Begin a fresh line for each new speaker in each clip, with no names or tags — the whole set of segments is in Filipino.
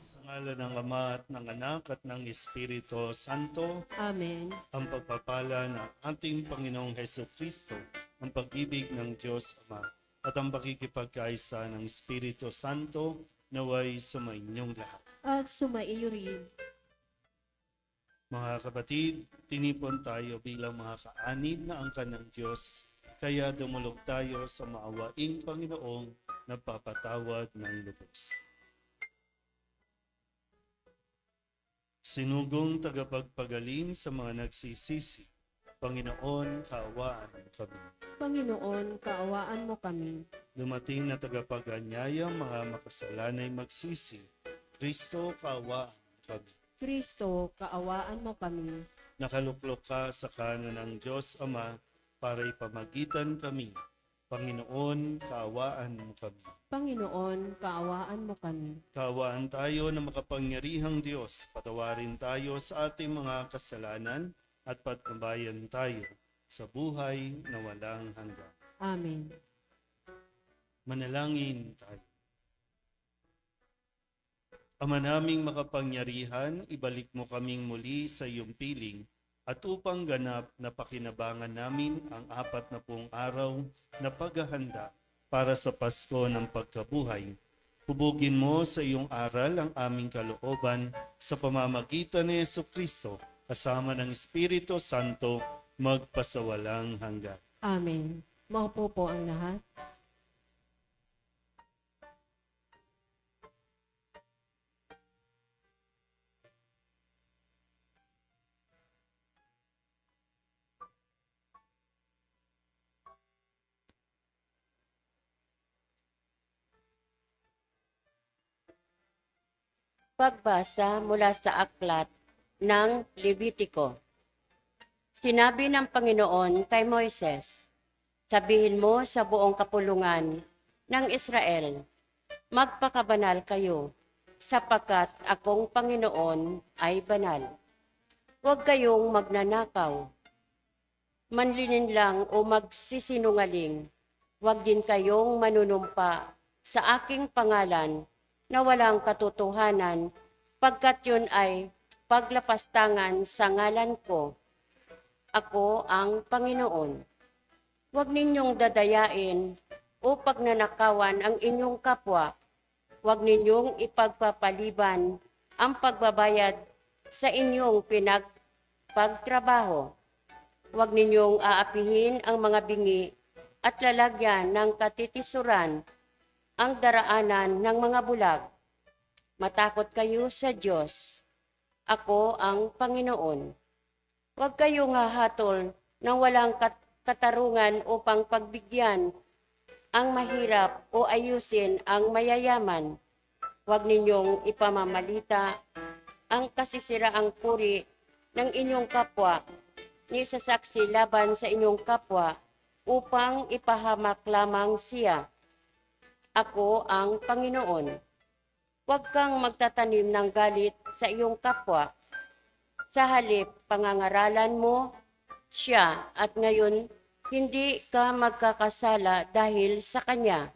Sa ngalan ng Ama at ng Anak at ng Espiritu Santo,
Amen.
ang pagpapala ng ating Panginoong Heso Kristo, ang pag-ibig ng Diyos Ama, at ang pakikipagkaisa ng Espiritu Santo naway sumainyong lahat.
At sumaiyo rin.
Mga kapatid, tinipon tayo bilang mga kaanib na angkan ng Diyos, kaya dumulog tayo sa maawaing Panginoong nagpapatawad ng lubos. Sinugong tagapagpagaling sa mga nagsisisi, Panginoon, kaawaan mo kami.
Panginoon, kaawaan mo kami.
Dumating na tagapag-anyaya, mga makasalanay magsisi, Kristo, kaawaan mo kami.
Kristo, kaawaan mo kami.
Nakaluklok ka sa kanan ng Diyos Ama para ipamagitan kami. Panginoon, kaawaan mo kami.
Panginoon, kaawaan mo kami.
Kaawaan tayo na makapangyarihang Diyos, patawarin tayo sa ating mga kasalanan at patnubayan tayo sa buhay na walang hanggan.
Amen.
Manalangin tayo. Ama naming makapangyarihan, ibalik mo kaming muli sa iyong piling at upang ganap na pakinabangan namin ang 40 araw na paghahanda para sa Pasko ng pagkabuhay. Hubugin mo sa iyong aral ang aming kalooban sa pamamagitan ni Jesucristo kasama ng Espiritu Santo magpasawalang hanggan.
Amen. Maupo po ang lahat.
Pagbasa mula sa aklat ng Levitiko. Sinabi ng Panginoon kay Moises, sabihin mo sa buong kapulungan ng Israel, magpakabanal kayo, sapagkat akong Panginoon ay banal. Huwag kayong magnanakaw, manlilinlang o magsisinungaling. Huwag din kayong manunumpa sa aking pangalan na walang katotohanan, pagkat yun ay paglapastangan sa ngalan ko. Ako ang Panginoon. Huwag ninyong dadayain o pagnanakawan ang inyong kapwa. Huwag ninyong ipagpapaliban ang pagbabayad sa inyong pagtrabaho. Huwag ninyong aapihin ang mga bingi at lalagyan ng katitisuran ang daraanan ng mga bulag. Matakot kayo sa Diyos. Ako ang Panginoon. Huwag kayong hahatol ng walang katarungan upang pagbigyan ang mahirap o ayusin ang mayayaman. Huwag ninyong ipamamalita ang kasisiraang puri ng inyong kapwa ni sasaksi laban sa inyong kapwa upang ipahamak lamang siya. Ako ang Panginoon. Huwag kang magtatanim ng galit sa iyong kapwa. Sa halip, pangangaralan mo siya at ngayon hindi ka magkakasala dahil sa kanya.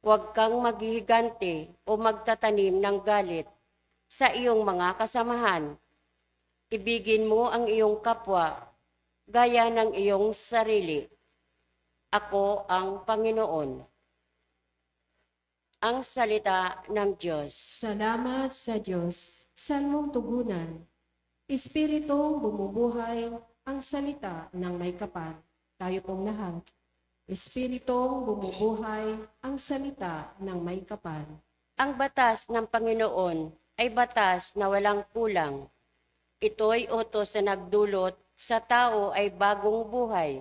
Huwag kang maghihigante o magtatanim ng galit sa iyong mga kasamahan. Ibigin mo ang iyong kapwa gaya ng iyong sarili. Ako ang Panginoon. Ang salita ng Diyos.
Salamat sa Diyos. Salmong tugunan. Espiritong bumubuhay ang salita ng may kapal. Tayo pong lahat. Espiritong bumubuhay ang salita ng may kapal.
Ang batas ng Panginoon ay batas na walang kulang. Ito'y utos na nagdulot sa tao ay bagong buhay.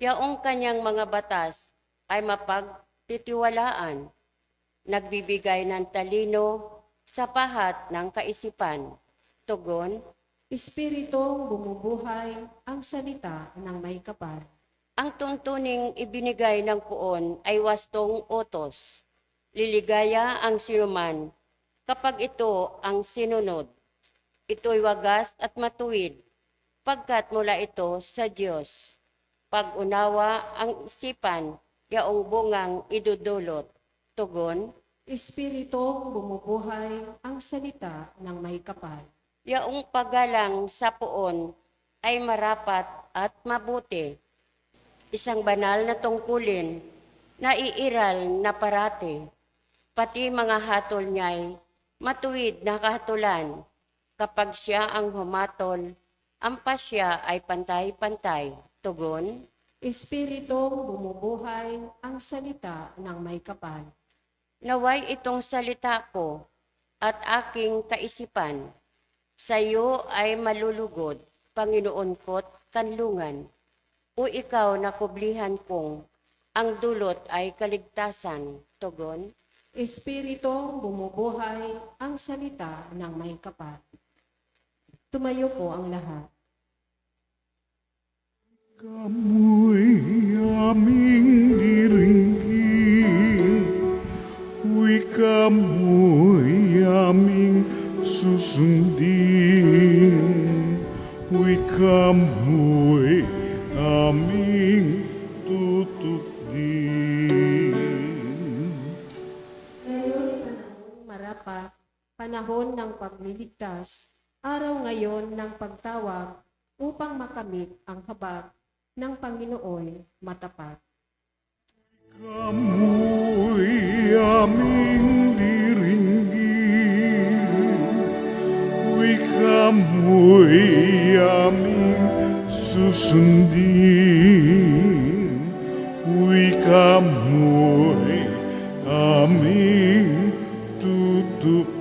Yaong kanyang mga batas ay mapagtitiwalaan, nagbibigay ng talino sa pahat ng kaisipan. Tugon,
Espiritong bumubuhay ang salita ng may kapal.
ang tuntuning ibinigay ng puon ay wastong utos. Liligaya ang sinuman kapag ito ang sinunod. Ito'y wagas at matuwid, pagkat mula ito sa Diyos. Pag-unawa ang isipan, yaong bungang idudulot. Tugon,
Espiritong bumubuhay ang salita ng may kapal.
Yaong paggalang sa poon ay marapat at mabuti. Isang banal na tungkulin na iiral na parati. Pati mga hatol niya'y matuwid na kahatulan. Kapag siya ang humatol, ang pasya ay pantay-pantay. Tugon,
Espiritong bumubuhay ang salita ng may kapal.
naway itong salita ko at aking kaisipan. Sa iyo ay malulugod, Panginoon ko't kanlungan. O ikaw na kublihan kong, ang dulot ay kaligtasan. Tugon,
Espiritong bumubuhay ang salita ng may kapal. Tumayo po ang lahat.
Kamu'y aming diringgin, huwag kamu'y aming susundin, huwag kamu'y aming tutupdin.
Ngayon, panahong marapat, panahon ng pagliligtas, araw ngayon ng pagtawag upang makamit ang habag ng Panginoon matapat.
Kamu'y aming diringgin, huwag kamu'y aming susundin, huwag kamu'y aming tutupdin.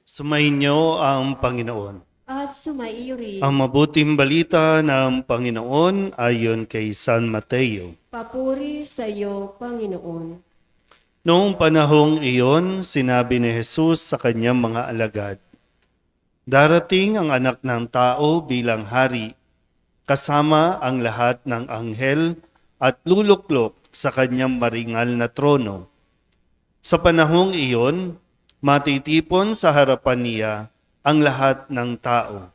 Sumainyo ang Panginoon.
At sumaiyo rin,
Ang mabuting balita ng Panginoon ayon kay San Mateo.
papuri sa iyo, Panginoon.
Noong panahong iyon, sinabi ni Jesus sa kanyang mga alagad, "Darating ang anak ng tao bilang hari, kasama ang lahat ng anghel at luluklok sa kanyang maringal na trono. Sa panahong iyon, matitipon sa harapan niya ang lahat ng tao.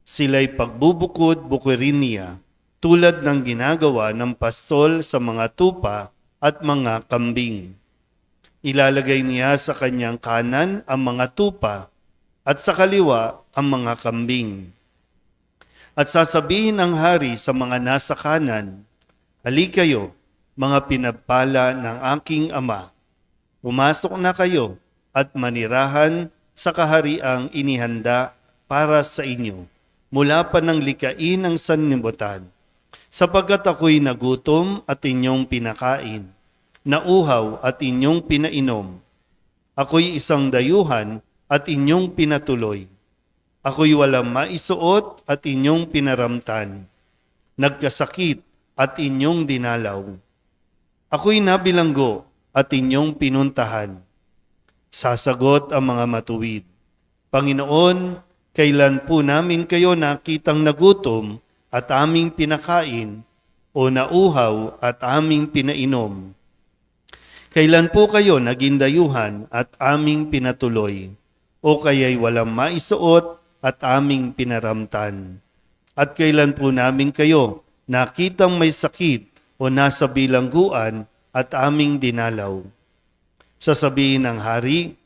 Sila'y pagbubukod-bukirin niya tulad ng ginagawa ng pastol sa mga tupa at mga kambing. Ilalagay niya sa kanyang kanan ang mga tupa at sa kaliwa ang mga kambing. At sasabihin ng hari sa mga nasa kanan, 'Halikayo, mga pinagpala ng aking ama. Pumasok na kayo at manirahan sa kahariang inihanda para sa inyo mula pa ng likain ng sanlibutan. Sapagkat ako'y nagutom at inyong pinakain, nauhaw at inyong pinainom. Ako'y isang dayuhan at inyong pinatuloy. Ako'y walang maisuot at inyong pinaramtan. Nagkasakit at inyong dinalaw. Ako'y nabilanggo at inyong pinuntahan. Sasagot ang mga matuwid, Panginoon, kailan po namin kayo nakitang nagutom at aming pinakain o nauhaw at aming pinainom? Kailan po kayo naging dayuhan at aming pinatuloy o kaya'y walang maisuot at aming pinaramtan? At kailan po namin kayo nakitang may sakit o nasa bilangguan at aming dinalaw? Sasabihin ng hari,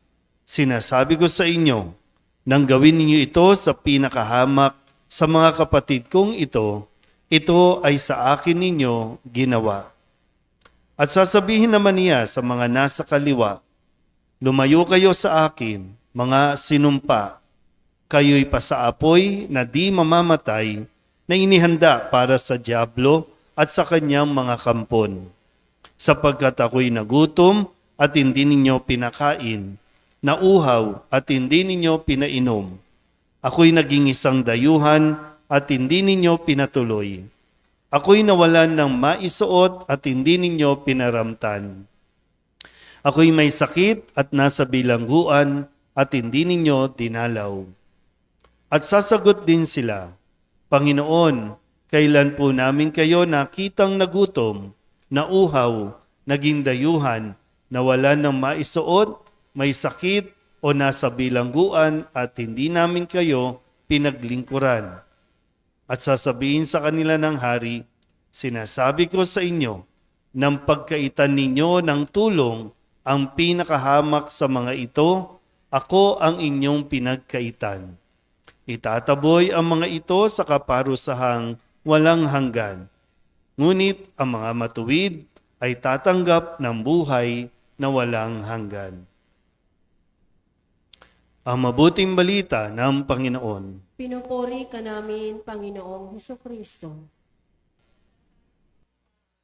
sinasabi ko sa inyo, nang gawin ninyo ito sa pinakahamak sa mga kapatid kong ito ay sa akin ninyo ginawa. At sasabihin naman niya sa mga nasa kaliwa, lumayo kayo sa akin, mga sinumpa, kayo'y pasaapoy na di mamamatay na inihanda para sa diablo at sa kanyang mga kampon. Sapagkat ako'y nagutom at hindi ninyo pinakain, nauhaw at hindi ninyo pinainom. Ako'y naging isang dayuhan at hindi ninyo pinatuloy. Ako'y nawalan ng maisuot at hindi ninyo pinaramtan. Ako'y may sakit at nasa bilangguan at hindi ninyo dinalaw." At sasagot din sila, "Panginoon, kailan po namin kayo nakitang nagutom, nauhaw, naging dayuhan, nawalan ng maisuot, may sakit o nasa bilangguan at hindi namin kayo pinaglingkuran?" At sasabihin sa kanila ng hari, "Sinasabi ko sa inyo, ng pagkaitan ninyo ng tulong ang pinakahamak sa mga ito, ako ang inyong pinagkaitan. Itataboy ang mga ito sa kaparusahang walang hanggan. Ngunit ang mga matuwid ay tatanggap ng buhay na walang hanggan. Ang mabuting balita ng Panginoon.
Pinupuri ka namin, Panginoong Hesukristo.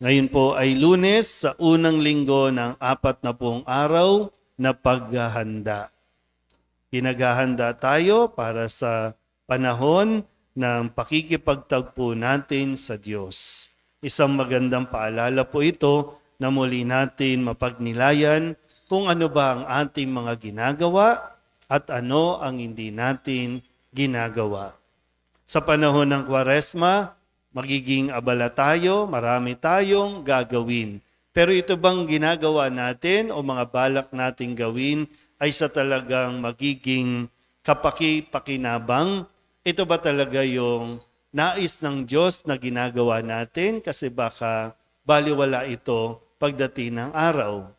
Ngayon po ay Lunes sa unang linggo ng 40 araw na paghahanda. Pinaghahanda tayo para sa panahon ng pakikipagtagpo natin sa Diyos. Isang magandang paalala po ito na muli natin mapagnilayan kung ano ba ang ating mga ginagawa at ano ang hindi natin ginagawa. Sa panahon ng Kwaresma, magiging abala tayo, marami tayong gagawin. Pero ito bang ginagawa natin o mga balak nating gawin ay sa talagang magiging kapaki-pakinabang? Ito ba talaga yung nais ng Diyos na ginagawa natin? Kasi baka baliwala ito pagdating ng araw.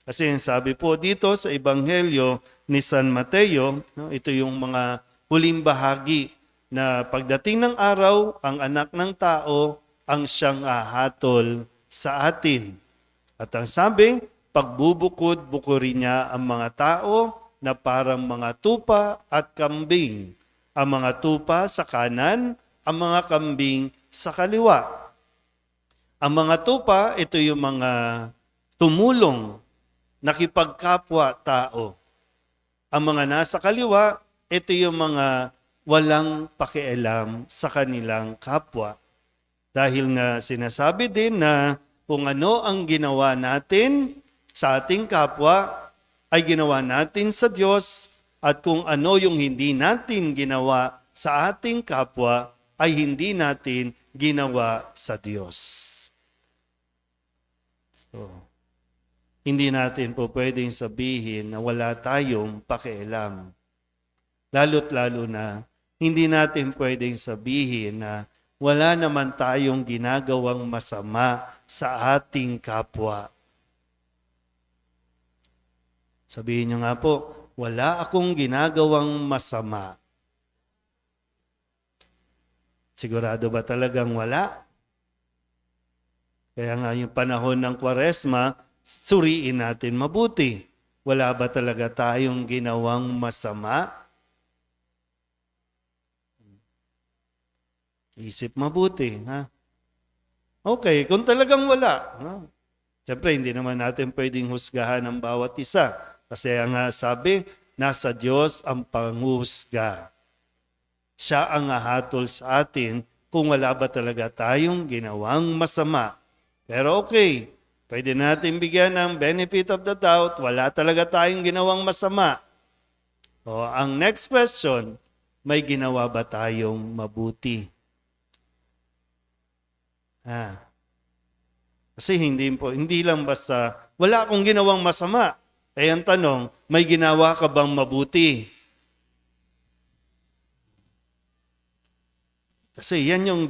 Kasi sabi po dito sa Ebanghelyo ni San Mateo, ito yung mga huling bahagi na pagdating ng araw, ang anak ng tao ang siyang hahatol sa atin. At ang sabi, pagbubukod-bukurin niya ang mga tao na parang mga tupa at kambing. Ang mga tupa sa kanan, ang mga kambing sa kaliwa. Ang mga tupa, ito yung mga tumulong, nakipagkapwa tao. Ang mga nasa kaliwa, ito yung mga walang pakialam sa kanilang kapwa. Dahil nga sinasabi din na kung ano ang ginawa natin sa ating kapwa, ay ginawa natin sa Diyos, at kung ano yung hindi natin ginawa sa ating kapwa, ay hindi natin ginawa sa Diyos. So, hindi natin po pwedeng sabihin na wala tayong pakialam. Lalo't lalo na, hindi natin pwedeng sabihin na wala naman tayong ginagawang masama sa ating kapwa. Sabihin niyo nga po, wala akong ginagawang masama. Sigurado ba talagang wala? Kaya nga yung panahon ng Kwaresma, suriin natin mabuti. Wala ba talaga tayong ginawang masama? Isip mabuti, ha? Okay, kung talagang wala, siyempre hindi naman natin pwedeng husgahan ang bawat isa. Kasi ang sabi, nasa Diyos ang panghusga. Siya ang hahatol sa atin kung wala ba talaga tayong ginawang masama. Pero okay, pwede natin bigyan ng benefit of the doubt, wala talaga tayong ginawang masama. O, ang next question, may ginawa ba tayong mabuti? Kasi hindi lang basta, wala akong ginawang masama. Eh ang tanong, may ginawa ka bang mabuti? Kasi yan yung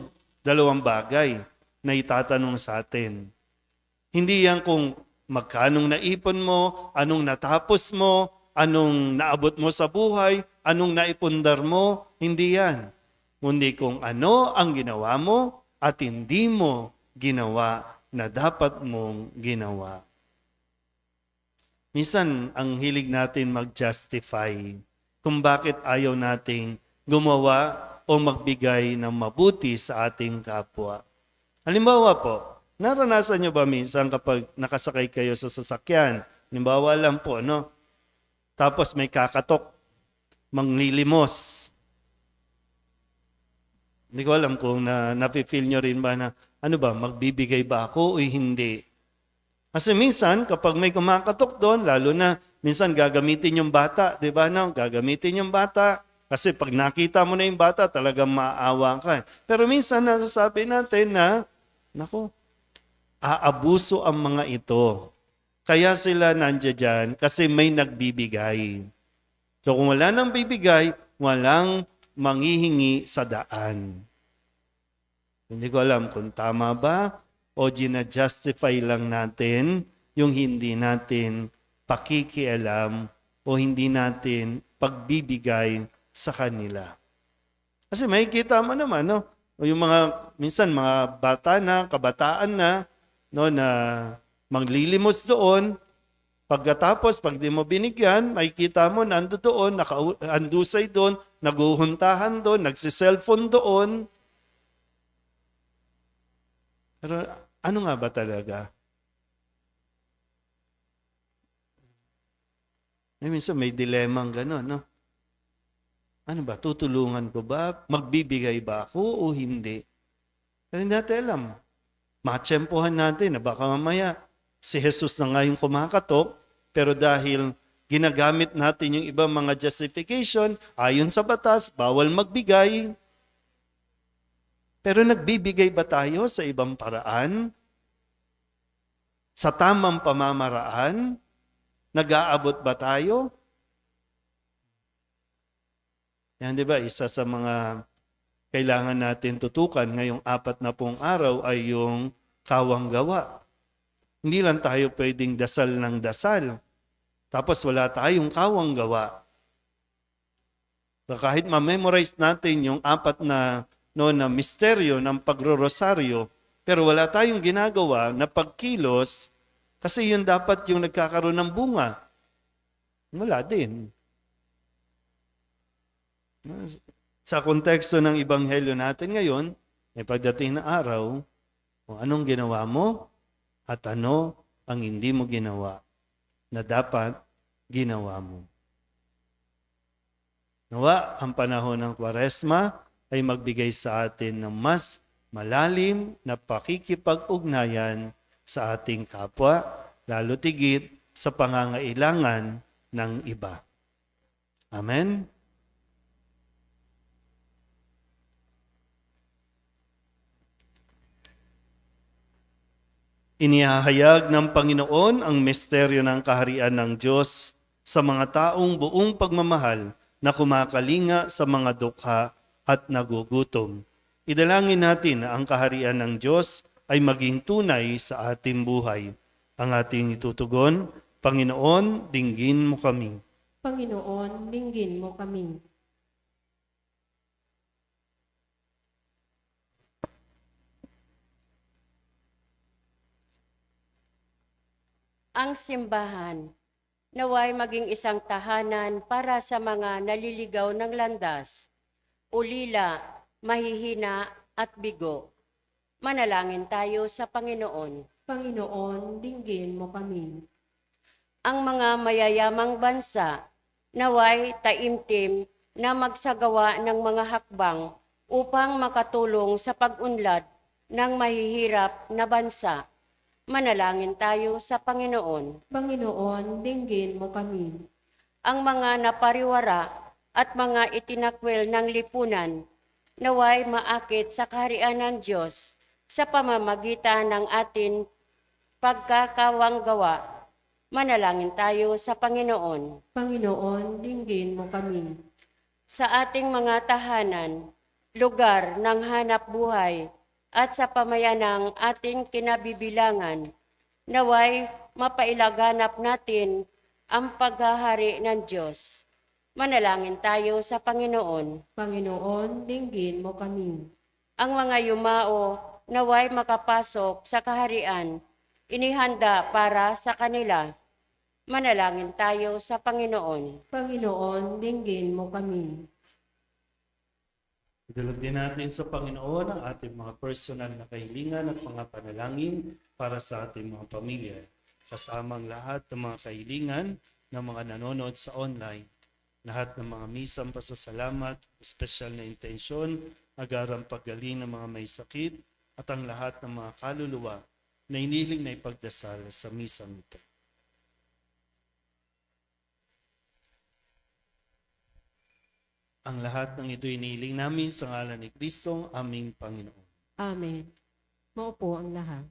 dalawang bagay na itatanong sa atin. Hindi yan kung magkanong naipon mo, anong natapos mo, anong naabot mo sa buhay, anong naipundar mo, hindi yan. Kundi kung ano ang ginawa mo, at hindi mo ginawa na dapat mong ginawa. Minsan, ang hilig natin mag-justify kung bakit ayaw nating gumawa o magbigay ng mabuti sa ating kapwa. Halimbawa po, naranasan nyo ba minsan kapag nakasakay kayo sa sasakyan? Halimbawa lang po, no? Tapos may kakatok, manglilimos. Hindi ko alam kung nafe-feel nyo rin ba na, magbibigay ba ako o hindi? Kasi minsan, kapag may kumakatok doon, lalo na minsan gagamitin yung bata, di ba? No? Gagamitin yung bata. Kasi pag nakita mo na yung bata, talagang maawa ka. Pero minsan nasasabi natin na, aabuso ang mga ito. Kaya sila nandiyan dyan kasi may nagbibigay. So kung wala nang bibigay, walang manghihingi sa daan. Hindi ko alam kung tama ba o gina-justify lang natin yung hindi natin pakikialam o hindi natin pagbibigay sa kanila. Kasi makikita mo naman, no? O yung mga, minsan mga bata na, kabataan na, no, na maglilimos doon. Pagkatapos, pag di mo binigyan, makikita mo nando doon, andusay doon, naguhuntahan doon, nagsiselfone doon. Pero ano nga ba talaga? Minsan may dilemang gano'n, no? Ano ba, tutulungan ko ba? Magbibigay ba ako o hindi? Pero hindi natin alam. Matsempohan natin na baka mamaya si Jesus na nga yung kumakatok, pero dahil ginagamit natin yung ibang mga justification, ayon sa batas, bawal magbigay. Pero nagbibigay ba tayo sa ibang paraan? Sa tamang pamamaraan? Nag-aabot ba tayo? Yan, di ba? Isa sa mga kailangan natin tutukan ngayong 40 araw ay yung kawang gawa. Hindi lang tayo pwedeng dasal ng dasal. Tapos wala tayong kawang gawa. So kahit ma-memorize natin yung 4 na misteryo ng pagro-rosaryo, pero wala tayong ginagawa na pagkilos, kasi yun dapat yung nagkakaroon ng bunga. Wala din. Sa konteksto ng Ebanghelyo natin ngayon, may pagdating na araw, kung anong ginawa mo at ano ang hindi mo ginawa na dapat ginawa mo. Nawa, ang panahon ng Kwaresma ay magbigay sa atin ng mas malalim na pakikipag-ugnayan sa ating kapwa, lalo tigit sa pangangailangan ng iba. Amen? Inihahayag ng Panginoon ang misteryo ng kaharian ng Diyos sa mga taong buong pagmamahal na kumakalinga sa mga dukha at nagugutom. Idalangin natin na ang kaharian ng Diyos ay maging tunay sa ating buhay. Ang ating itutugon, Panginoon, dinggin mo kami.
Panginoon, dinggin mo kami.
Ang simbahan, naway maging isang tahanan para sa mga naliligaw ng landas, ulila, mahihina at bigo. Manalangin tayo sa Panginoon.
Panginoon, dinggin mo kami.
Ang mga mayayamang bansa, naway taimtim na magsagawa ng mga hakbang upang makatulong sa pag-unlad ng mahihirap na bansa. Manalangin tayo sa Panginoon.
Panginoon, dinggin mo kami.
Ang mga napariwara at mga itinakwil ng lipunan, naway maakit sa kaharian ng Diyos sa pamamagitan ng atin pagkakawanggawa. Manalangin tayo sa Panginoon.
Panginoon, dinggin mo kami.
Sa ating mga tahanan, lugar ng hanap buhay, at sa pamayanang ating kinabibilangan, naway mapailaganap natin ang paghahari ng Diyos. Manalangin tayo sa Panginoon.
Panginoon, dinggin mo kami.
Ang mga yumao, naway makapasok sa kaharian, inihanda para sa kanila. Manalangin tayo sa Panginoon.
Panginoon, dinggin mo kami.
Idulog din natin sa Panginoon ang ating mga personal na kahilingan at mga panalangin para sa ating mga pamilya. Kasama ang lahat ng mga kahilingan ng mga nanonood sa online. Lahat ng mga misang pasasalamat, espesyal na intensyon, agarang paggaling ng mga may sakit, at ang lahat ng mga kaluluwa na iniling na ipagdasal sa misang ito. Ang lahat ng ito iniling namin sa ngalan ni Kristo, aming Panginoon.
Amen. Maupo ang lahat.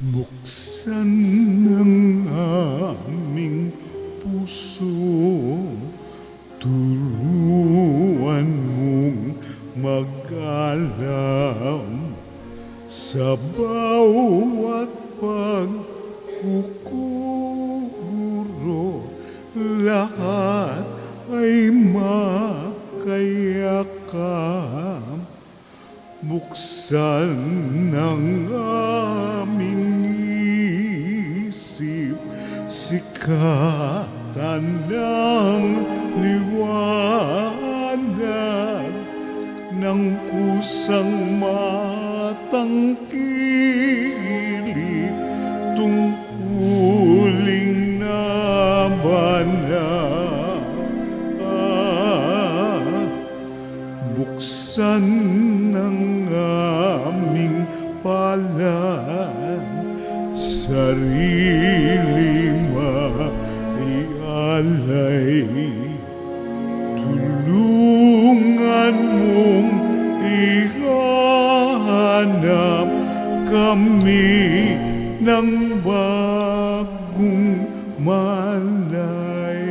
Buksan ng aming puso, turuan mo sa bawat pagkukuro, lahat ay makayakap. Buksan ng aming isip, sikatan ng liwanag ng kusang matangkilik, tungkuling nabanag. Buksan ng aming palad, sarili maialay. Tulungan mong ihanap kami ng bagong malay.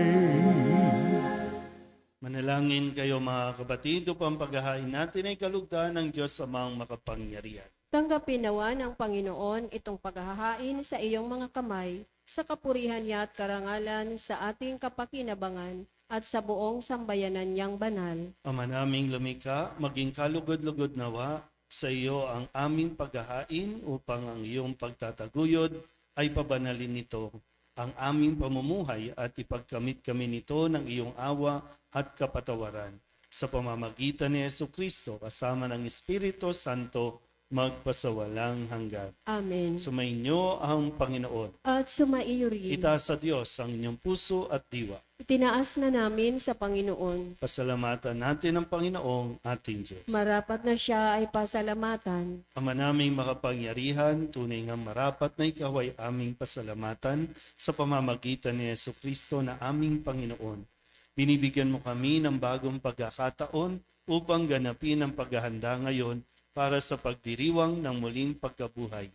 Manalangin kayo mga kapatid upang paghahain natin ay kalugdan ng Diyos Amang makapangyarihan.
Tanggapin nawa ng Panginoon itong paghahain sa iyong mga kamay, sa kapurihan niya at karangalan sa ating kapakinabangan at sa buong sambayanan niyang banal.
Ama naming lumikha, maging kalugod-lugod nawa sa iyo ang aming paghahain upang ang iyong pagtataguyod ay pabanalin nito ang aming pamumuhay at ipagkamit kami nito ng iyong awa at kapatawaran. Sa pamamagitan ni Jesucristo kasama ng Espiritu Santo, magpasawalang hanggan.
Amen.
Sumainyo ang Panginoon.
At sumaiyo rin.
Itaas sa Diyos ang inyong puso at diwa.
Itinaas na namin sa Panginoon.
Pasalamatan natin ang Panginoong ating Diyos.
Marapat na siya ay pasalamatan.
Ama naming makapangyarihan, tunay nga marapat na ikaw ay aming pasalamatan sa pamamagitan ni Jesucristo na aming Panginoon. Binibigyan mo kami ng bagong pagkakataon upang ganapin ang paghahanda ngayon para sa pagdiriwang ng muling pagkabuhay.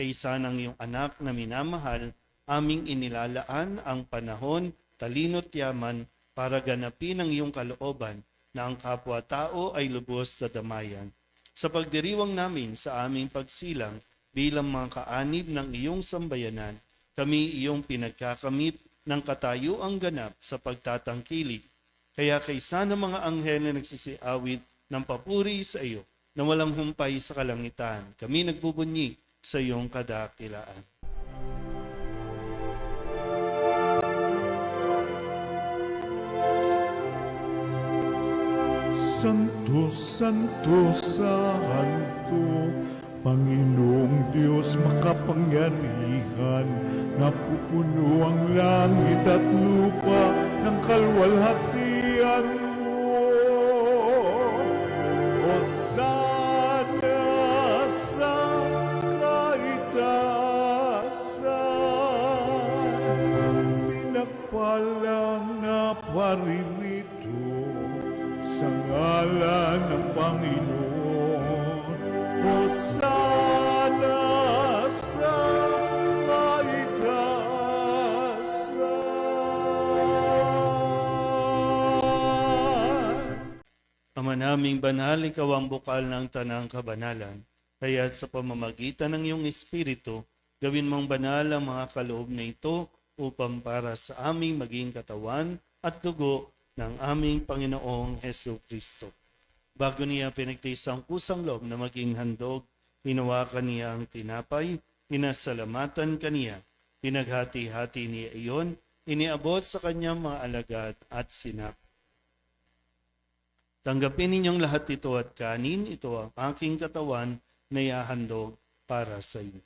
Kaysa ng iyong anak na minamahal, aming inilalaan ang panahon, talino't yaman para ganapin ang iyong kalooban na ang kapwa-tao ay lubos sa damayan. Sa pagdiriwang namin sa aming pagsilang bilang mga kaanib ng iyong sambayanan, kami iyong pinagkakamit ng katayuang ganap sa pagtatangkilik. Kaya kaysa ng mga anghel na nagsisiawit ng papuri sa iyo, na walang humpay sa kalangitan, kami nagbubunyi sa iyong kadakilaan.
Santo, Santo, Santo, Panginoong Diyos makapangyarihan, napupuno ang langit at lupa ng kalwalhatian mo. Hosana sa kaitaasan, pinagpalang na paririto sa ngalan ng Panginoon. Hosana sa kaitaasan.
Ama naming banal, ikaw ang bukal ng tanang kabanalan. Kaya sa pamamagitan ng iyong Espiritu, gawin mong banal ang mga kaloob na ito upang para sa aming maging katawan at dugo ng aming Panginoong Hesu Kristo. Bago niya pinagtiis ang kusang loob na maging handog, hinawakan niya ang tinapay, pinasalamatan kaniya, pinaghati-hati niya iyon, iniabot sa kanyang mga alagad at sinap. Tanggapin ninyong lahat ito at kanin, ito ang aking katawan na ihahandog para sa iyo.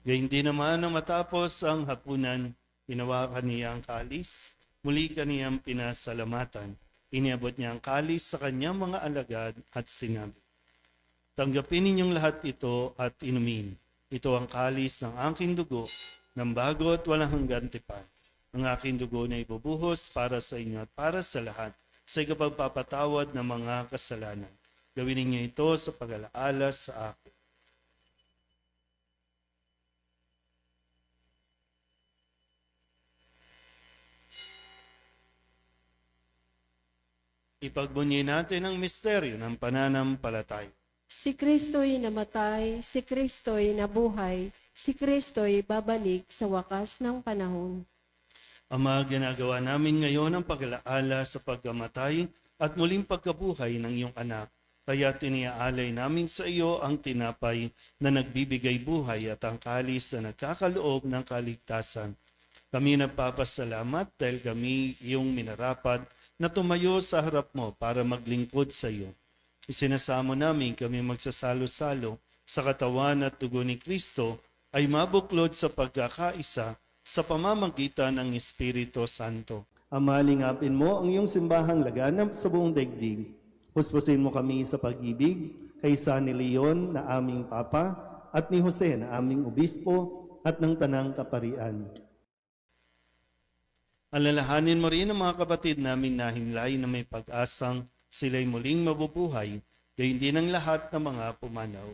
Gayun din naman nang matapos ang hapunan, hinawakan niya ang kalis, muli kaniyang pinasalamatan. Iniabot niya ang kalis sa kanyang mga alagad at sinabi, tanggapin ninyong lahat ito at inumin. Ito ang kalis ng aking dugo, ng bago at walang hanggang tipan. Ang aking dugo na ibubuhos para sa inyo at para sa lahat sa ikapagpapatawad ng mga kasalanan. Gawin ninyo ito sa pag-alaala sa akin. Ipagbunyi natin ang misteryo ng pananampalataya.
Si Kristo'y namatay, si Kristo'y nabuhay, si Kristo'y babalik sa wakas ng panahon.
Ama, ginagawa namin ngayon ang pag-alaala sa pagkamatay at muling pagkabuhay ng iyong anak. Kaya tiniaalay namin sa iyo ang tinapay na nagbibigay buhay at ang kalis na nagkakaloob ng kaligtasan. Kami nagpapasalamat dahil kami iyong minarapat na tumayo sa harap mo para maglingkod sa iyo. Isinasamo namin kami magsasalo-salo sa katawan at dugo ni Kristo ay mabuklod sa pagkakaisa sa pamamagitan ng Espiritu Santo. Ama, lingapin mo ang iyong simbahang laganap sa buong daigdig. Puspusin mo kami sa pag-ibig kay San Leon na aming Papa at ni Jose na aming Obispo at ng Tanang Kaparian. Alalahanin mo rin ang mga kapatid naming nahimlay na may pag-asang sila'y muling mabubuhay, gayon din ang lahat ng mga pumanaw.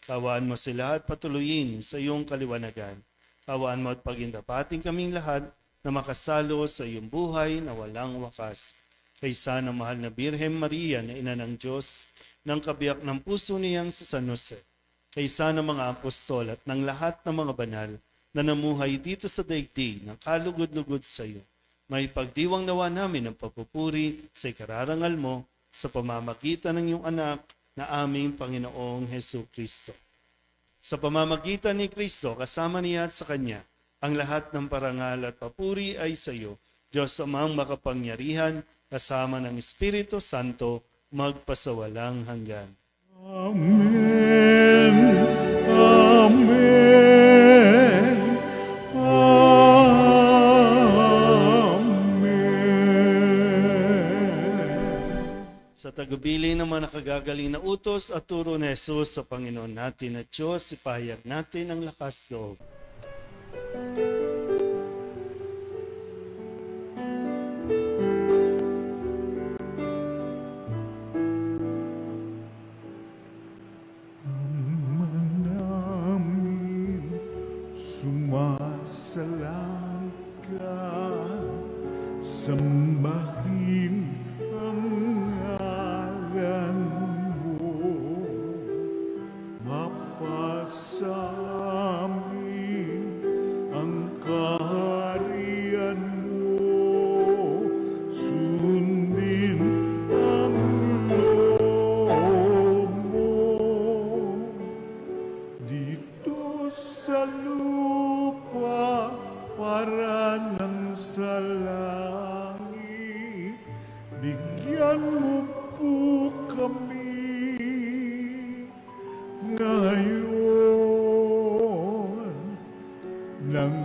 Kawaan mo sila at patuloyin sa iyong kaliwanagan. Kawaan mo at pagindapating kaming lahat na makasalo sa iyong buhay na walang wakas. Kaysa ng mahal na Birhen Maria na ina ng Diyos, ng kabiyak ng puso niyang sa San Jose. Kaysa ng mga apostol at ng lahat ng mga banal na namuhay dito sa daigdig ng kalugod-lugod sa iyo. May pagdiwang nawa namin ang papupuri sa ikararangal mo sa pamamagitan ng iyong anak na aming Panginoong Hesu Kristo. Sa pamamagitan ni Kristo, kasama niya at sa Kanya, ang lahat ng parangal at papuri ay sa iyo, Diyos Amang makapangyarihan, kasama ng Espiritu Santo, magpasawalang hanggan.
Amen. Amen. Amen.
Sa tagubilin ng mga nakagagaling na utos at turo ni Jesus sa Panginoon natin at Diyos, ipahayag natin ang lakas loob.
Namin sumasalang ka, sambahin ang ngalan mo, mapasamin ang kaharian mo, sundin ang loob mo. Dito sa lupa para ng sa langit, bigyan mo po kami ngayon ng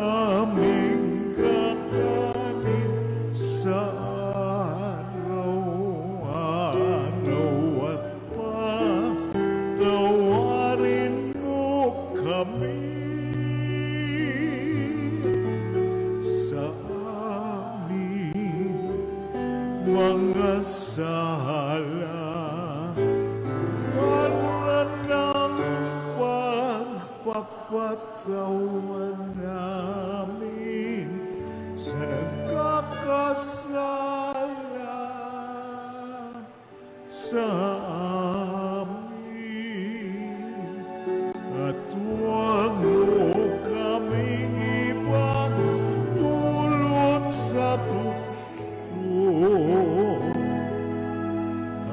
aming kakanin sa araw-araw at patawarin mo kami sa aming mga sala para ng pagpapatawan namin sa nagkakasala sa amin. At huwag mo kaming ipagdulot sa tukso,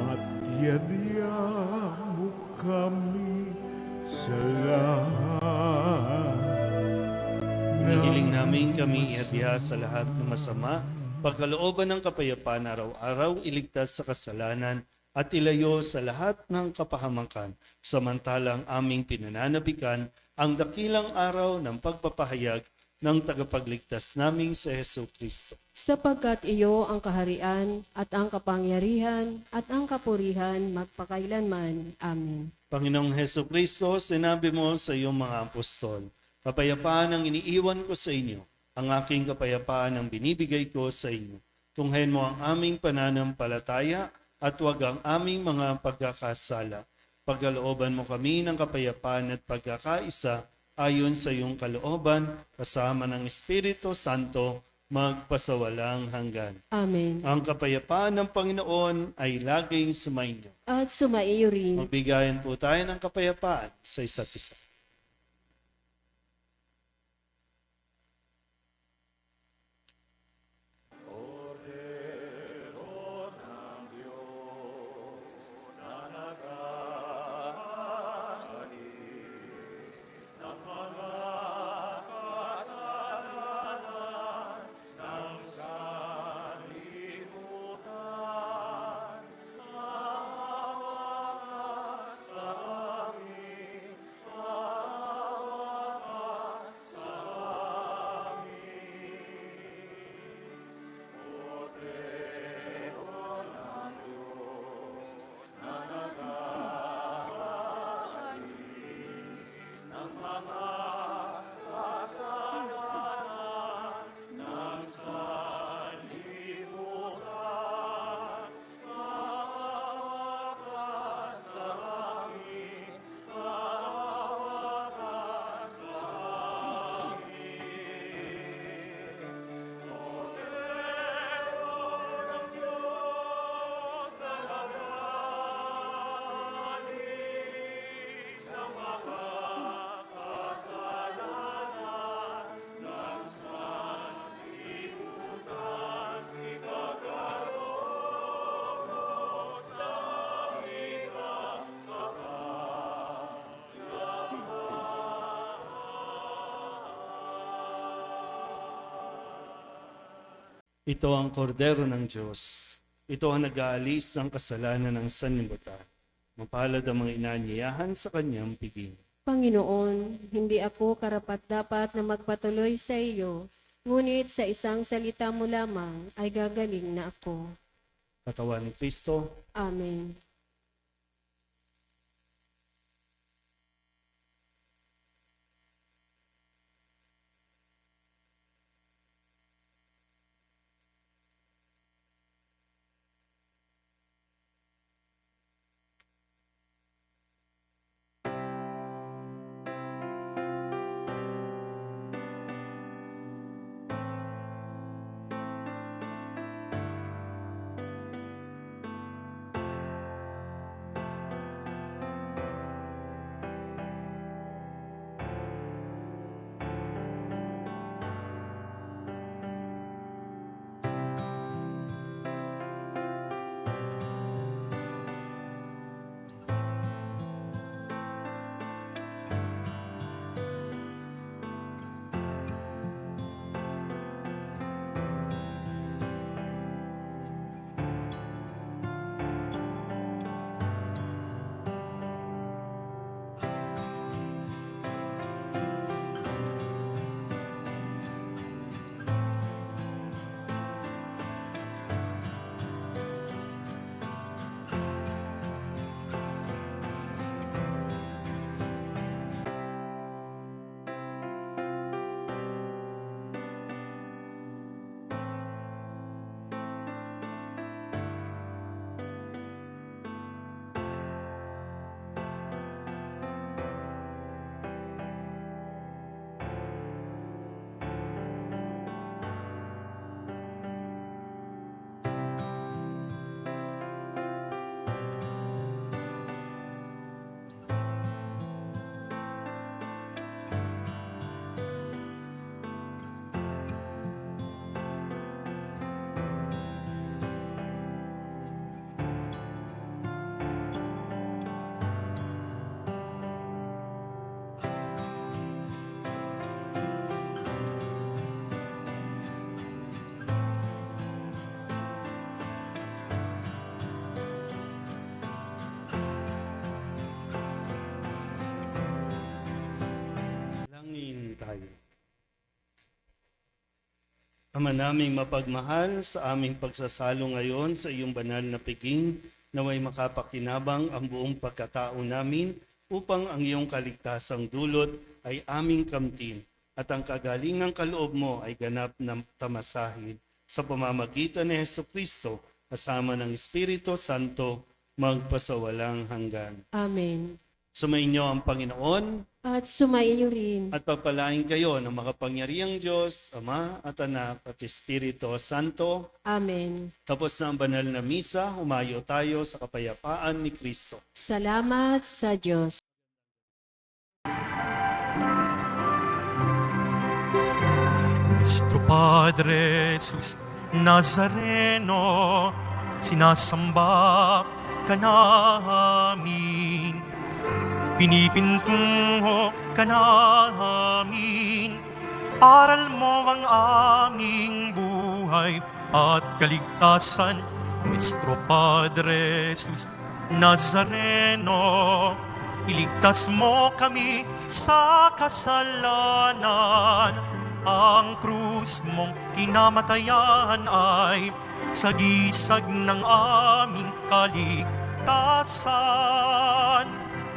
at yadya mo kami sa lahat.
Nagiling namin kami ihadya sa lahat ng masama, pagkalooban ng kapayapaan araw-araw, iligtas sa kasalanan, at ilayo sa lahat ng kapahamakan, samantalang aming pinananabikan ang dakilang araw ng pagpapahayag ng tagapagligtas naming si Hesu Kristo.
Sapagkat iyo ang kaharian at ang kapangyarihan at ang kapurihan magpakailanman. Amen.
Panginoong Hesu Kristo, sinabi mo sa iyong mga apostol, kapayapaan ang iniiwan ko sa inyo, ang aking kapayapaan ang binibigay ko sa inyo. Tunghayin mo ang aming pananampalataya at huwag ang aming mga pagkakasala. Pagkalooban mo kami ng kapayapaan at pagkakaisa ayon sa iyong kalooban, kasama ng Espiritu Santo, magpasawalang hanggan.
Amen.
Ang kapayapaan ng Panginoon ay laging sumainyo.
At sumaiyo rin.
Magbigayan po tayo ng kapayapaan sa isa't isa. Ito ang kordero ng Diyos. Ito ang nag-aalis ng kasalanan ng sanlibutan. Mapalad ang mga inanyayahan sa kanyang piging.
Panginoon, hindi ako karapat-dapat na magpatuloy sa iyo, ngunit sa isang salita mo lamang ay gagaling na ako.
Katawan ni Kristo,
Amen.
tayo. Ama naming mapagmahal, sa aming pagsasalo ngayon sa iyong banal na piging, naway makapakinabang ang buong pagkatao namin upang ang iyong kaligtasang dulot ay aming kamtin at ang kagalingang kaloob mo ay ganap na tamasahin sa pamamagitan ni Jesucristo kasama ng Espiritu Santo magpasawalang hanggan.
Amen.
Sumainyo ang Panginoon
at sumaiyo rin.
at pagpalain kayo ng makapangyarihang Diyos, Ama at Anak at Espiritu Santo.
Amen.
Tapos na ang banal na misa, humayo tayo sa kapayapaan ni Kristo.
Salamat sa Diyos.
Nuestro Padre Jesus Nazareno, sinasamba ka namin, pinipintungo ka namin, aral mo ang aming buhay at kaligtasan. Nuestro Padre Jesus Nazareno, iligtas mo kami sa kasalanan. Ang krus mong kinamatayan ay sagisag ng aming kaligtasan.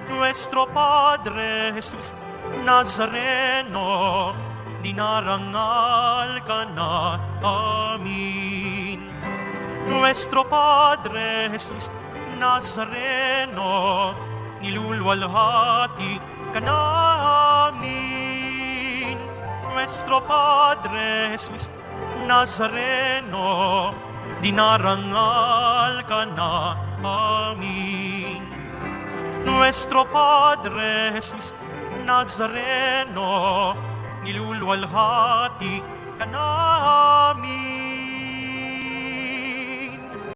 Nuestro Padre Jesus Nazareno, dinarangal ka na amin. Nuestro Padre Jesus Nazareno, nilulwalhati ka namin. Nuestro Padre Jesus Nazareno, dinarangal ka na amin. Nuestro Padre Jesus Nazareno, nilulwalhati ka namin.